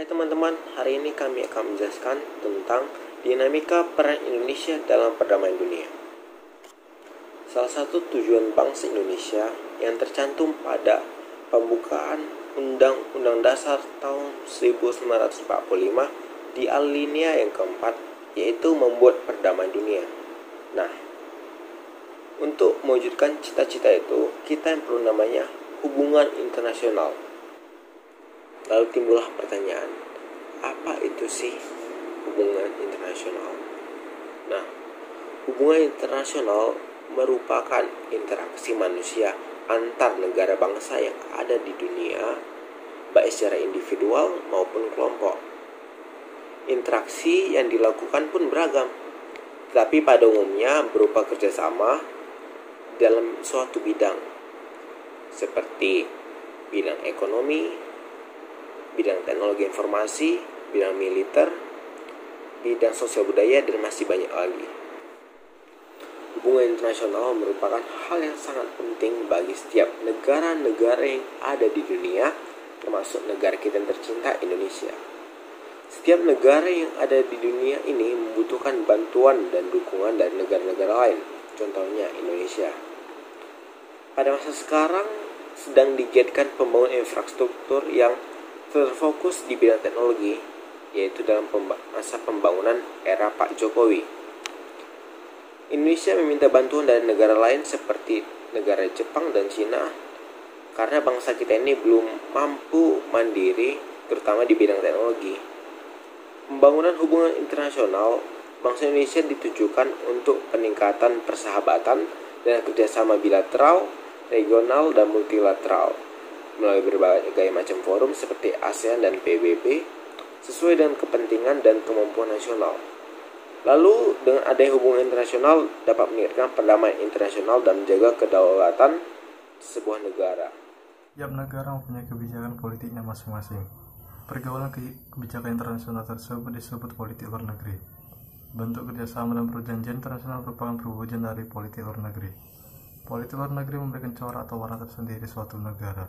Hai teman-teman, hari ini kami akan menjelaskan tentang dinamika peran Indonesia dalam perdamaian dunia. Salah satu tujuan bangsa Indonesia yang tercantum pada pembukaan Undang-Undang Dasar tahun 1945 di alinea yang keempat, yaitu membuat perdamaian dunia. Nah, untuk mewujudkan cita-cita itu, kita yang perlu namanya hubungan internasional. Lalu timbullah pertanyaan, apa itu sih hubungan internasional? Nah, hubungan internasional merupakan interaksi manusia antar negara bangsa yang ada di dunia, baik secara individual maupun kelompok. Interaksi yang dilakukan pun beragam, tetapi pada umumnya berupa kerjasama dalam suatu bidang, seperti bidang ekonomi, bidang teknologi informasi, bidang militer, bidang sosial budaya, dan masih banyak lagi. Hubungan internasional merupakan hal yang sangat penting bagi setiap negara-negara yang ada di dunia, termasuk negara kita yang tercinta, Indonesia. Setiap negara yang ada di dunia ini membutuhkan bantuan dan dukungan dari negara-negara lain, contohnya Indonesia. Pada masa sekarang sedang digiatkan pembangunan infrastruktur yang terfokus di bidang teknologi, yaitu dalam masa pembangunan era Pak Jokowi. Indonesia meminta bantuan dari negara lain seperti negara Jepang dan Cina karena bangsa kita ini belum mampu mandiri, terutama di bidang teknologi. Pembangunan hubungan internasional bangsa Indonesia ditujukan untuk peningkatan persahabatan dan kerjasama bilateral, regional, dan multilateral melalui berbagai macam forum seperti ASEAN dan PBB sesuai dengan kepentingan dan kemampuan nasional. Lalu dengan adanya hubungan internasional dapat meningkatkan perdamaian internasional dan menjaga kedaulatan sebuah negara. Tiap negara mempunyai kebijakan politiknya masing-masing. Pergaulan kebijakan internasional tersebut disebut politik luar negeri. Bentuk kerjasama dan perjanjian internasional merupakan perwujudan dari politik luar negeri. Politik luar negeri memberikan corak atau warna tersendiri suatu negara.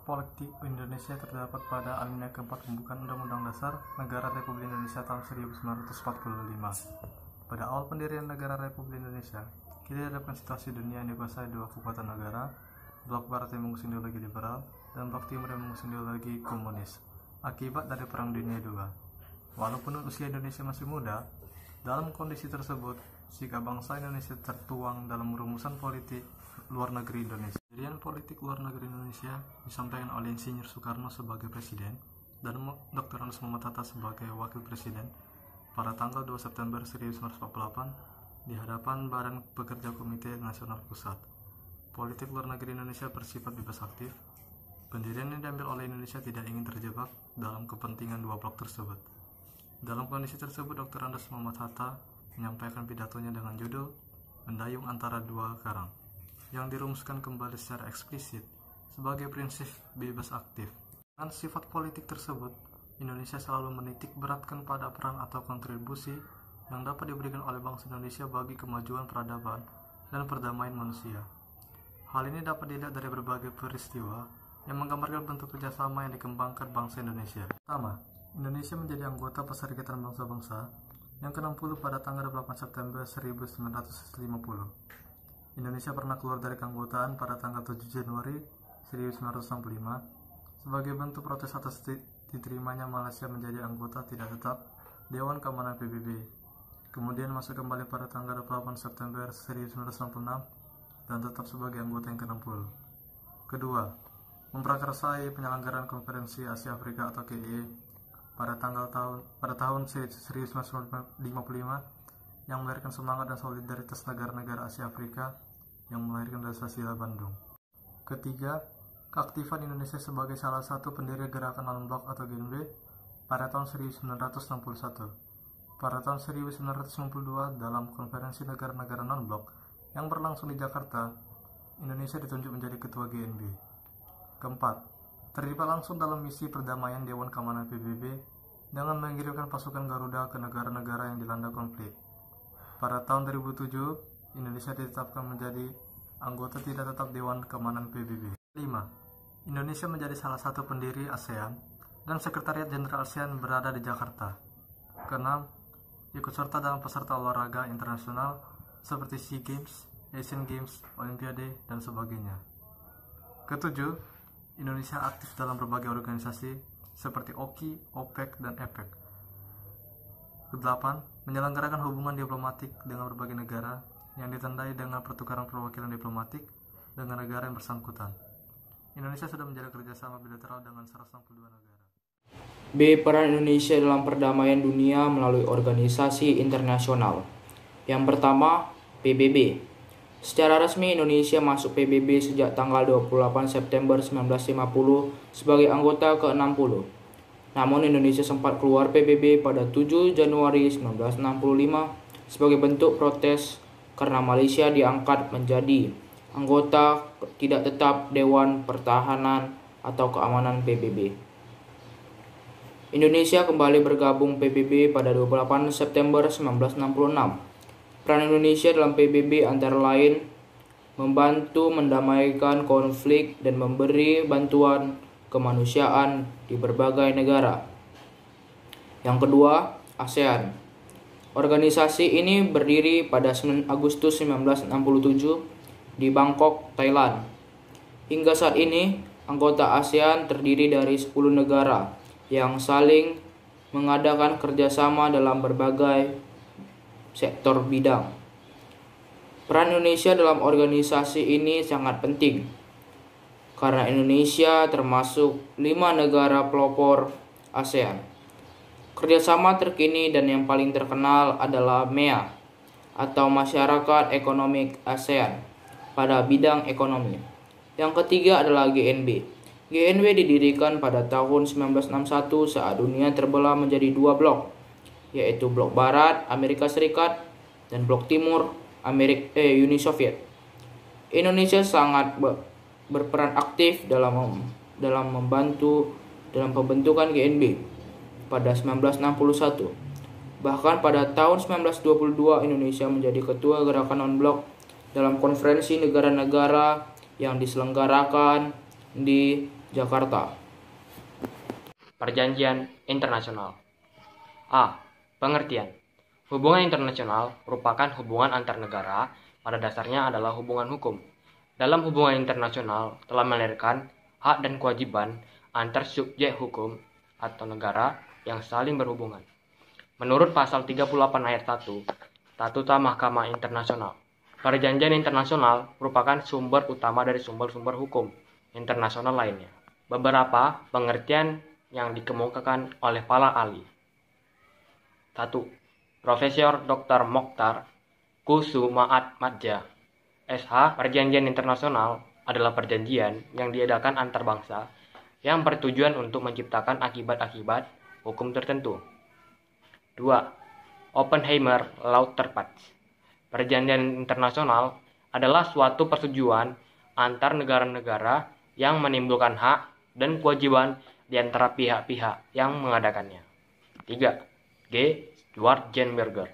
Politik Indonesia terdapat pada alinea keempat pembukaan Undang-Undang Dasar Negara Republik Indonesia tahun 1945. Pada awal pendirian Negara Republik Indonesia, kita dihadapkan situasi dunia yang dikuasai dua kekuatan negara, blok barat yang mengusung ideologi liberal dan blok timur yang mengusung ideologi komunis, akibat dari Perang Dunia II. Walaupun usia Indonesia masih muda, dalam kondisi tersebut, sikap bangsa Indonesia tertuang dalam rumusan politik luar negeri Indonesia. Pendirian politik luar negeri Indonesia disampaikan oleh Insinyur Soekarno sebagai Presiden dan Dr. Andes Muhammad Hatta sebagai Wakil Presiden pada tanggal 2 September 1948 di hadapan Badan Pekerja Komite Nasional Pusat. Politik luar negeri Indonesia bersifat bebas aktif. Pendirian yang diambil oleh Indonesia tidak ingin terjebak dalam kepentingan dua blok tersebut. Dalam kondisi tersebut, Dr. Andes Muhammad Hatta menyampaikan pidatonya dengan judul Mendayung Antara Dua Karang, yang dirumuskan kembali secara eksplisit sebagai prinsip bebas aktif. Dengan sifat politik tersebut, Indonesia selalu menitik beratkan pada peran atau kontribusi yang dapat diberikan oleh bangsa Indonesia bagi kemajuan peradaban dan perdamaian manusia. Hal ini dapat dilihat dari berbagai peristiwa yang menggambarkan bentuk kerjasama yang dikembangkan bangsa Indonesia. Pertama, Indonesia menjadi anggota Perserikatan Bangsa-Bangsa yang ke-60 pada tanggal 8 September 1950. Indonesia pernah keluar dari keanggotaan pada tanggal 7 Januari 1965 sebagai bentuk protes atas diterimanya Malaysia menjadi anggota tidak tetap Dewan Keamanan PBB. Kemudian masuk kembali pada tanggal 8 September 1966 dan tetap sebagai anggota yang ke-60. Kedua, memprakarsai penyelenggaraan Konferensi Asia Afrika atau KE pada tahun 1955 yang melahirkan semangat dan solidaritas negara-negara Asia Afrika yang melahirkan Dasar Bandung. Ketiga, keaktifan Indonesia sebagai salah satu pendiri gerakan non-blok atau GNB pada tahun 1961. Pada tahun 1992 dalam konferensi negara-negara non-blok yang berlangsung di Jakarta, Indonesia ditunjuk menjadi ketua GNB. Keempat, terlibat langsung dalam misi perdamaian Dewan Keamanan PBB dengan mengirimkan pasukan Garuda ke negara-negara yang dilanda konflik. Pada tahun 2007, Indonesia ditetapkan menjadi anggota tidak tetap Dewan Keamanan PBB. 5. Indonesia menjadi salah satu pendiri ASEAN dan Sekretariat Jenderal ASEAN berada di Jakarta. Keenam, ikut serta dalam peserta olahraga internasional seperti SEA Games, Asian Games, Olimpiade, dan sebagainya. Ketujuh, Indonesia aktif dalam berbagai organisasi seperti OKI, OPEC, dan EPEC. Kedelapan, menyelenggarakan hubungan diplomatik dengan berbagai negara yang ditandai dengan pertukaran perwakilan diplomatik dengan negara yang bersangkutan. Indonesia sudah menjalin kerjasama bilateral dengan 162 negara. B. Peran Indonesia dalam perdamaian dunia melalui organisasi internasional. Yang pertama, PBB. Secara resmi Indonesia masuk PBB sejak tanggal 28 September 1950 sebagai anggota ke-60. Namun Indonesia sempat keluar PBB pada 7 Januari 1965 sebagai bentuk protes karena Malaysia diangkat menjadi anggota tidak tetap Dewan Pertahanan atau Keamanan PBB. Indonesia kembali bergabung PBB pada 28 September 1966. Peran Indonesia dalam PBB antara lain membantu mendamaikan konflik dan memberi bantuan kemanusiaan di berbagai negara. Yang kedua, ASEAN. Organisasi ini berdiri pada 9 Agustus 1967 di Bangkok, Thailand. Hingga saat ini, anggota ASEAN terdiri dari 10 negara yang saling mengadakan kerjasama dalam berbagai sektor bidang. Peran Indonesia dalam organisasi ini sangat penting, karena Indonesia termasuk 5 negara pelopor ASEAN. Kerjasama terkini dan yang paling terkenal adalah MEA, atau Masyarakat Ekonomi ASEAN, pada bidang ekonomi. Yang ketiga adalah GNB. GNB didirikan pada tahun 1961 saat dunia terbelah menjadi 2 blok, yaitu blok barat Amerika Serikat dan blok timur Uni Soviet. Indonesia sangat berperan aktif dalam membantu dalam pembentukan GNB pada 1961. Bahkan pada tahun 1922 Indonesia menjadi ketua gerakan non-blok dalam konferensi negara-negara yang diselenggarakan di Jakarta. Perjanjian internasional. A. Pengertian. Hubungan internasional merupakan hubungan antar negara, pada dasarnya adalah hubungan hukum. Dalam hubungan internasional telah melahirkan hak dan kewajiban antar subjek hukum atau negara yang saling berhubungan. Menurut pasal 38 ayat 1 Statuta Mahkamah Internasional, perjanjian internasional merupakan sumber utama dari sumber-sumber hukum internasional lainnya. Beberapa pengertian yang dikemukakan oleh para ahli. 1. Profesor Dr. Mokhtar Kusumaat Madja, SH. Perjanjian internasional adalah perjanjian yang diadakan antar bangsa yang bertujuan untuk menciptakan akibat-akibat hukum tertentu. 2. Oppenheimer-Lauterpact. Perjanjian internasional adalah suatu persetujuan antar negara-negara yang menimbulkan hak dan kewajiban di antara pihak-pihak yang mengadakannya. 3. G. Stuart Jenberger.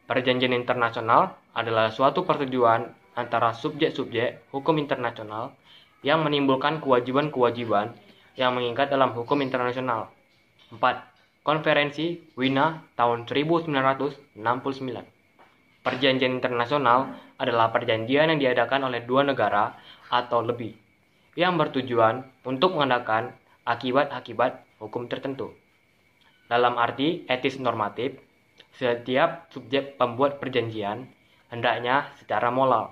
Perjanjian internasional adalah suatu persetujuan antara subjek-subjek hukum internasional yang menimbulkan kewajiban-kewajiban yang mengikat dalam hukum internasional. 4. Konferensi Wina tahun 1969. Perjanjian internasional adalah perjanjian yang diadakan oleh 2 negara atau lebih yang bertujuan untuk mengadakan akibat-akibat hukum tertentu. Dalam arti etis normatif, setiap subjek pembuat perjanjian hendaknya secara moral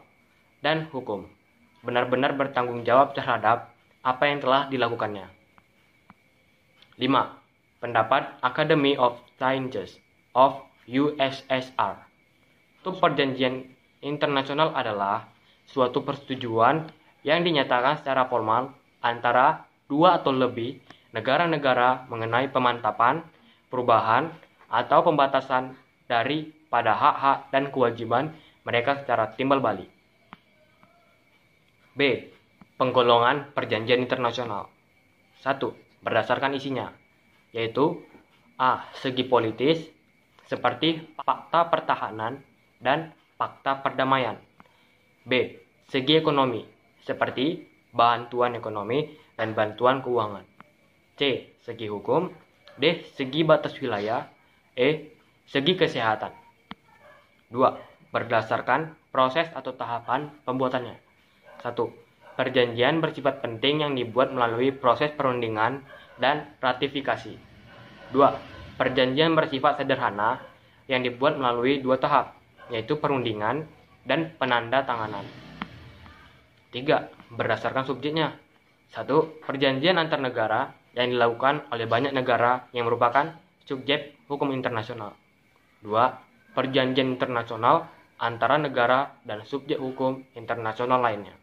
dan hukum benar-benar bertanggung jawab terhadap apa yang telah dilakukannya. 5. Pendapat Academy of Sciences of USSR. Perjanjian internasional adalah suatu persetujuan yang dinyatakan secara formal antara 2 atau lebih negara-negara mengenai pemantapan, perubahan, atau pembatasan daripada hak-hak dan kewajiban mereka secara timbal balik. B. Penggolongan perjanjian internasional. 1. Berdasarkan isinya, yaitu A. Segi politis, seperti fakta pertahanan dan fakta perdamaian. B. Segi ekonomi, seperti bantuan ekonomi dan bantuan keuangan. C. Segi hukum. D. Segi batas wilayah. E. Segi kesehatan. 2. Berdasarkan proses atau tahapan pembuatannya. 1. Perjanjian bersifat penting yang dibuat melalui proses perundingan dan ratifikasi. 2. Perjanjian bersifat sederhana yang dibuat melalui 2 tahap, yaitu perundingan dan penanda tanganan. 3. Berdasarkan subjeknya. 1. Perjanjian antar negara yang dilakukan oleh banyak negara yang merupakan subjek hukum internasional. 2. Perjanjian internasional antara negara dan subjek hukum internasional lainnya.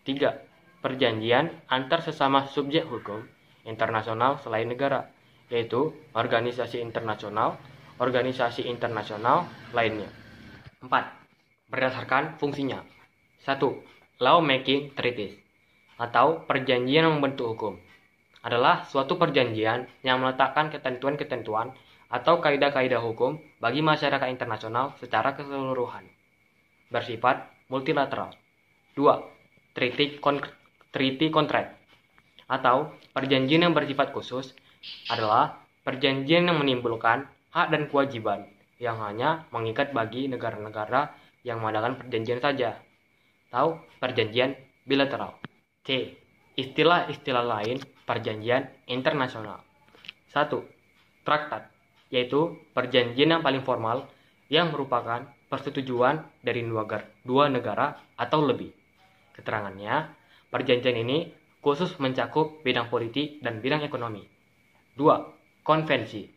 3. Perjanjian antar sesama subjek hukum internasional selain negara, yaitu organisasi internasional lainnya. 4. Berdasarkan fungsinya. 1. Law-making treaties atau perjanjian yang membentuk hukum adalah suatu perjanjian yang meletakkan ketentuan-ketentuan atau kaidah-kaidah hukum bagi masyarakat internasional secara keseluruhan. Bersifat multilateral. 2. Treaty contract atau perjanjian yang bersifat khusus adalah perjanjian yang menimbulkan hak dan kewajiban yang hanya mengikat bagi negara-negara yang mengadakan perjanjian saja. Atau perjanjian bilateral. C. Istilah-istilah lain perjanjian internasional. 1. Traktat, yaitu perjanjian yang paling formal yang merupakan persetujuan dari dua negara atau lebih. Keterangannya, perjanjian ini khusus mencakup bidang politik dan bidang ekonomi. 2. Konvensi,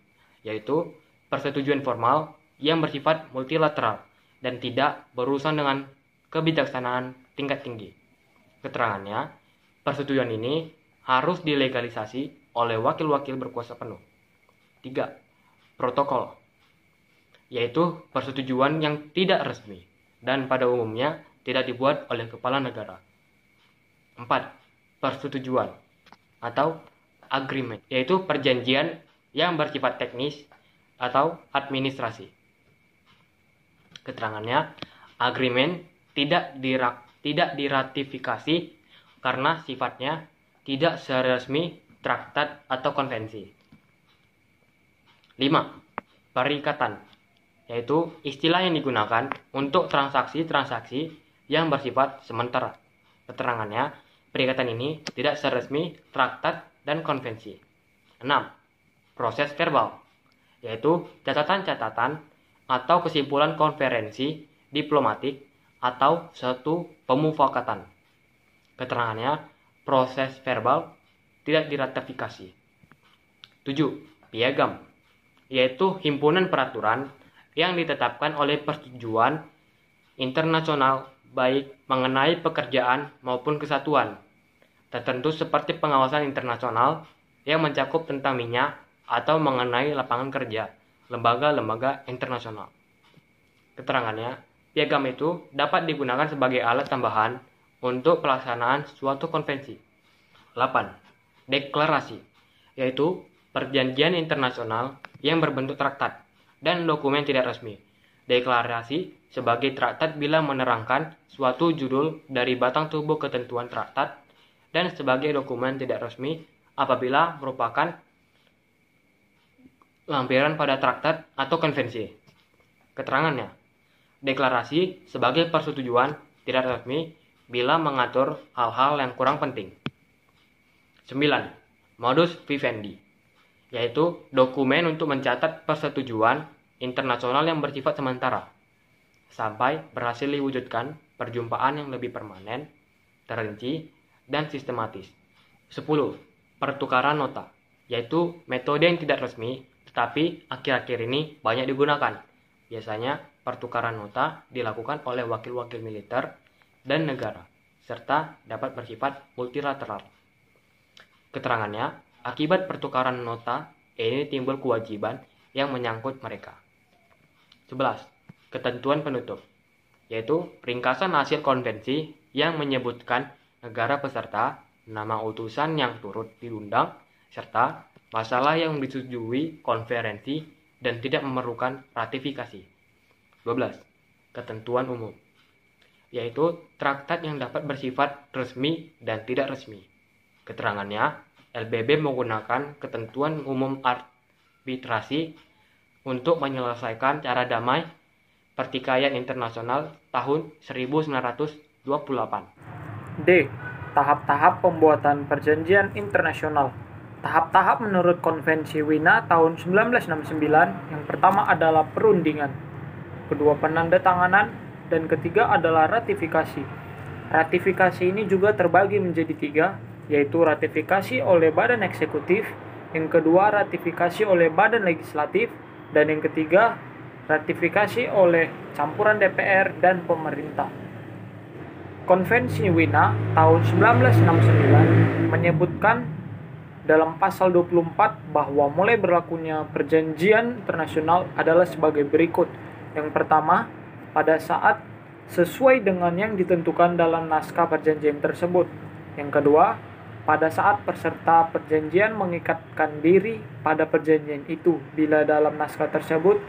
yaitu persetujuan formal yang bersifat multilateral dan tidak berurusan dengan kebijaksanaan tingkat tinggi. Keterangannya, persetujuan ini harus dilegalisasi oleh wakil-wakil berkuasa penuh. 3. Protokol, yaitu persetujuan yang tidak resmi dan pada umumnya tidak dibuat oleh kepala negara. 4. Persetujuan atau agreement, yaitu perjanjian yang bersifat teknis atau administrasi. Keterangannya, agreement tidak diratifikasi karena sifatnya tidak seresmi traktat atau konvensi. 5. Perikatan, yaitu istilah yang digunakan untuk transaksi-transaksi yang bersifat sementara. Keterangannya, perikatan ini tidak seresmi traktat dan konvensi. 6. Proses verbal, yaitu catatan-catatan atau kesimpulan konferensi diplomatik atau suatu pemufakatan. Keterangannya, proses verbal tidak diratifikasi. 7. Piagam, yaitu himpunan peraturan yang ditetapkan oleh persetujuan internasional baik mengenai pekerjaan maupun kesatuan tertentu seperti pengawasan internasional yang mencakup tentang minyak atau mengenai lapangan kerja, lembaga-lembaga internasional. Keterangannya, piagam itu dapat digunakan sebagai alat tambahan untuk pelaksanaan suatu konvensi. 8. Deklarasi, yaitu perjanjian internasional yang berbentuk traktat dan dokumen tidak resmi. Deklarasi sebagai traktat bila menerangkan suatu judul dari batang tubuh ketentuan traktat dan sebagai dokumen tidak resmi apabila merupakan lampiran pada traktat atau konvensi. Keterangannya, deklarasi sebagai persetujuan tidak resmi bila mengatur hal-hal yang kurang penting. 9. Modus vivendi, yaitu dokumen untuk mencatat persetujuan internasional yang bersifat sementara sampai berhasil diwujudkan perjumpaan yang lebih permanen, terinci, dan sistematis. 10. Pertukaran nota, yaitu metode yang tidak resmi tetapi akhir-akhir ini banyak digunakan. Biasanya pertukaran nota dilakukan oleh wakil-wakil militer dan negara serta dapat bersifat multilateral. Keterangannya, akibat pertukaran nota ini timbul kewajiban yang menyangkut mereka. 11. Ketentuan penutup, yaitu ringkasan hasil konvensi yang menyebutkan negara peserta, nama utusan yang turut diundang, serta masalah yang disetujui konferensi dan tidak memerlukan ratifikasi. 12. Ketentuan umum, yaitu traktat yang dapat bersifat resmi dan tidak resmi. Keterangannya, LBB menggunakan ketentuan umum arbitrasi untuk menyelesaikan cara damai pertikaian internasional tahun 1928. D. Tahap-tahap pembuatan perjanjian internasional. Tahap-tahap menurut Konvensi Wina tahun 1969, yang pertama adalah perundingan, kedua penandatanganan, dan ketiga adalah ratifikasi. Ratifikasi ini juga terbagi menjadi 3, yaitu ratifikasi oleh badan eksekutif, yang kedua ratifikasi oleh badan legislatif, dan yang ketiga ratifikasi oleh campuran DPR dan pemerintah. Konvensi Wina tahun 1969 menyebutkan dalam pasal 24 bahwa mulai berlakunya perjanjian internasional adalah sebagai berikut. Yang pertama, pada saat sesuai dengan yang ditentukan dalam naskah perjanjian tersebut. Yang kedua, pada saat peserta perjanjian mengikatkan diri pada perjanjian itu bila dalam naskah tersebut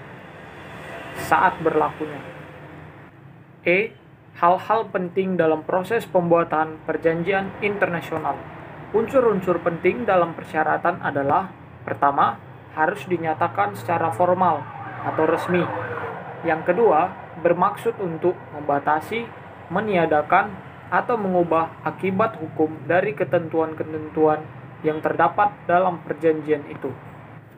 saat berlakunya. E. Hal-hal penting dalam proses pembuatan perjanjian internasional. Unsur-unsur penting dalam persyaratan adalah: pertama, harus dinyatakan secara formal atau resmi. Yang kedua, bermaksud untuk membatasi, meniadakan, atau mengubah akibat hukum dari ketentuan-ketentuan yang terdapat dalam perjanjian itu.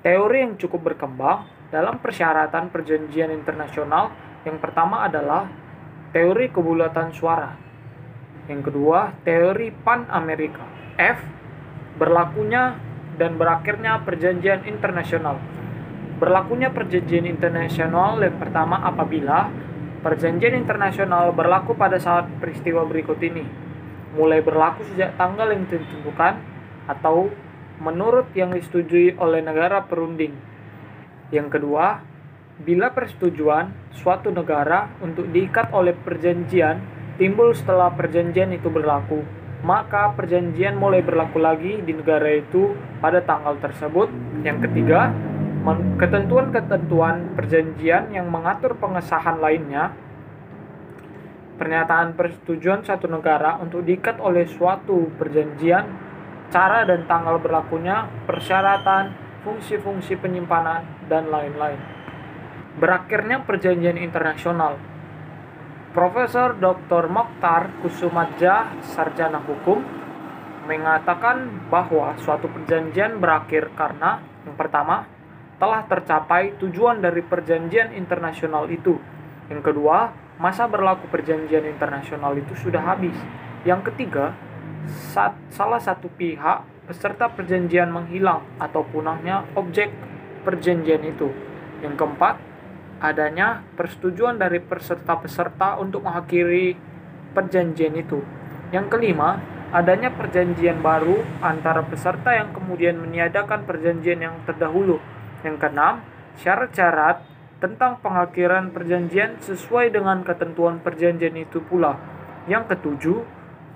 Teori yang cukup berkembang dalam persyaratan perjanjian internasional yang pertama adalah teori kebulatan suara. Yang kedua, teori Pan-Amerika. F. Berlakunya dan berakhirnya perjanjian internasional. Berlakunya perjanjian internasional yang pertama apabila perjanjian internasional berlaku pada saat peristiwa berikut ini. Mulai berlaku sejak tanggal yang ditentukan atau menurut yang disetujui oleh negara perunding. Yang kedua, bila persetujuan suatu negara untuk diikat oleh perjanjian timbul setelah perjanjian itu berlaku, maka perjanjian mulai berlaku lagi di negara itu pada tanggal tersebut. Yang ketiga, ketentuan-ketentuan perjanjian yang mengatur pengesahan lainnya. Pernyataan persetujuan satu negara untuk diikat oleh suatu perjanjian, cara dan tanggal berlakunya, persyaratan, fungsi-fungsi penyimpanan, dan lain-lain. Berakhirnya perjanjian internasional. Profesor Dr. Mokhtar Kusumadja, sarjana hukum, mengatakan bahwa suatu perjanjian berakhir karena yang pertama, telah tercapai tujuan dari perjanjian internasional itu. Yang kedua, masa berlaku perjanjian internasional itu sudah habis. Yang ketiga, salah satu pihak peserta perjanjian menghilang atau punahnya objek perjanjian itu. Yang keempat, adanya persetujuan dari peserta-peserta untuk mengakhiri perjanjian itu. Yang kelima, adanya perjanjian baru antara peserta yang kemudian meniadakan perjanjian yang terdahulu. Yang keenam, syarat-syarat tentang pengakhiran perjanjian sesuai dengan ketentuan perjanjian itu pula. Yang ketujuh,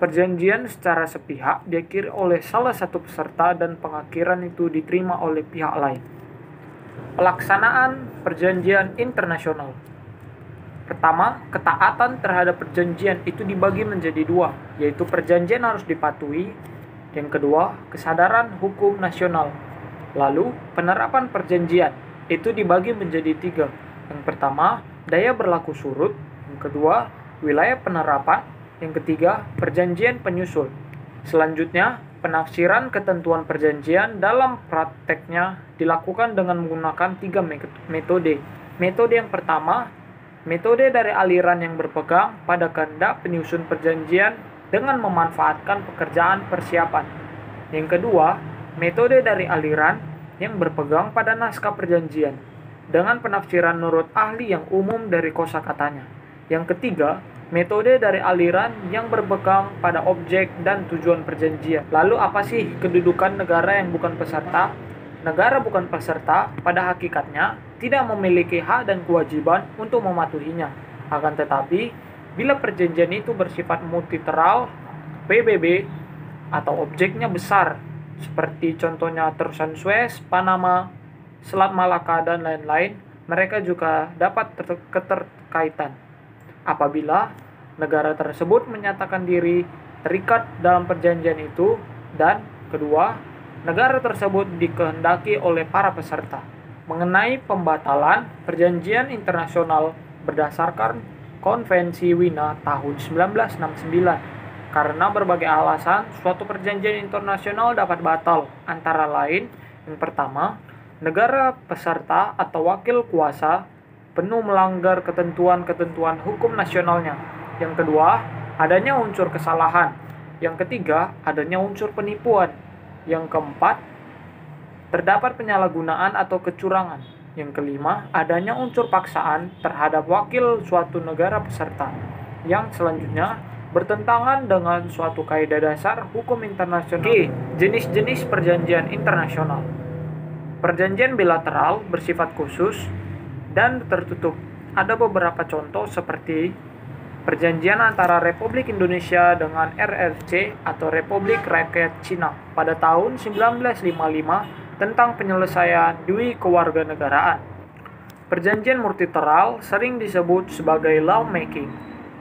perjanjian secara sepihak diakhiri oleh salah satu peserta dan pengakhiran itu diterima oleh pihak lain. Pelaksanaan perjanjian internasional. Pertama, ketaatan terhadap perjanjian itu dibagi menjadi 2, yaitu perjanjian harus dipatuhi. Yang kedua, kesadaran hukum nasional. Lalu, penerapan perjanjian itu dibagi menjadi 3. Yang pertama, daya berlaku surut. Yang kedua, wilayah penerapan. Yang ketiga, perjanjian penyusul. Selanjutnya, penafsiran ketentuan perjanjian dalam prakteknya dilakukan dengan menggunakan 3 metode. Metode yang pertama, metode dari aliran yang berpegang pada kehendak penyusun perjanjian dengan memanfaatkan pekerjaan persiapan. Yang kedua, metode dari aliran yang berpegang pada naskah perjanjian dengan penafsiran menurut ahli yang umum dari kosakatanya. Yang ketiga, metode dari aliran yang berpegang pada objek dan tujuan perjanjian. Lalu apa sih kedudukan negara yang bukan peserta? Negara bukan peserta pada hakikatnya tidak memiliki hak dan kewajiban untuk mematuhinya. Akan tetapi, bila perjanjian itu bersifat multilateral, PBB, atau objeknya besar, seperti contohnya terusan Suez, Panama, Selat Malaka, dan lain-lain, mereka juga dapat keterkaitan. Apabila negara tersebut menyatakan diri terikat dalam perjanjian itu, dan kedua, negara tersebut dikehendaki oleh para peserta. Mengenai pembatalan perjanjian internasional berdasarkan Konvensi Wina tahun 1969. Karena berbagai alasan, suatu perjanjian internasional dapat batal, antara lain, yang pertama, negara peserta atau wakil kuasa penuh melanggar ketentuan-ketentuan hukum nasionalnya. Yang kedua, adanya unsur kesalahan. Yang ketiga, adanya unsur penipuan. Yang keempat, terdapat penyalahgunaan atau kecurangan. Yang kelima, adanya unsur paksaan terhadap wakil suatu negara peserta. Yang selanjutnya, bertentangan dengan suatu kaidah dasar hukum internasional. Jenis-jenis perjanjian internasional. Perjanjian bilateral bersifat khusus dan tertutup. Ada beberapa contoh seperti perjanjian antara Republik Indonesia dengan RRC atau Republik Rakyat Cina pada tahun 1955 tentang penyelesaian dui kewarganegaraan. Perjanjian multilateral sering disebut sebagai lawmaking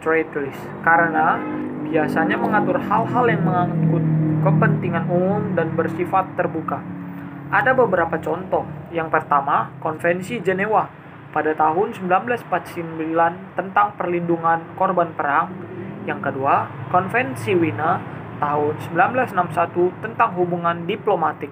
treaties karena biasanya mengatur hal-hal yang mengangkut kepentingan umum dan bersifat terbuka. Ada beberapa contoh. Yang pertama, Konvensi Jenewa pada tahun 1949 tentang perlindungan korban perang. Yang kedua, Konvensi Wina tahun 1961 tentang hubungan diplomatik.